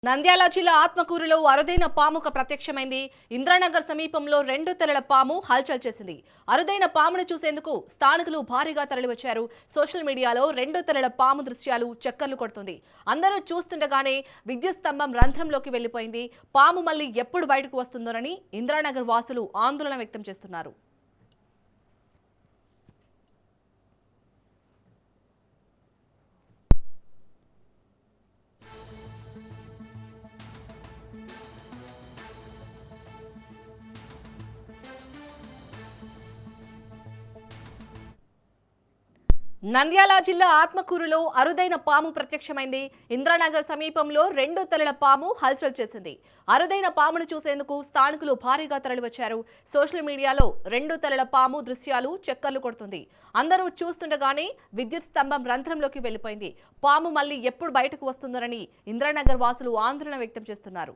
నంద్యాల జిల్లా ఆత్మకూరులో అరుదైన పాము ప్రత్యక్షమైంది. ఇంద్రానగర్ సమీపంలో 2 తలల పాము హల్చల్ చేసింది. అరుదైన పామును చూసేందుకు స్థానికులు భారీగా తరలివచ్చారు. సోషల్ మీడియాలో 2 తలల పాము దృశ్యాలు చక్కర్లు కొడుతుంది. అందరూ చూస్తుండగానే విద్యుత్ స్తంభం రంధ్రంలోకి వెళ్లిపోయింది. పాము మళ్లీ ఎప్పుడు బయటకు వస్తుందోనని ఇంద్రానగర్ వాసులు ఆందోళన వ్యక్తం చేస్తున్నారు. నంద్యాల జిల్లా ఆత్మకూరులో అరుదైన పాము ప్రత్యక్షమైంది. ఇంద్రానగర్ సమీపంలో 2 తలల పాము హల్చల్ చేసింది. అరుదైన పామును చూసేందుకు స్థానికులు భారీగా తరలివచ్చారు. సోషల్ మీడియాలో 2 తలల పాము దృశ్యాలు చక్కర్లు కొడుతుంది. అందరూ చూస్తుండగానే విద్యుత్ స్తంభం రంధ్రంలోకి వెళ్లిపోయింది. పాము మళ్లీ ఎప్పుడు బయటకు వస్తుందోనని ఇంద్రానగర్ వాసులు ఆందోళన వ్యక్తం చేస్తున్నారు.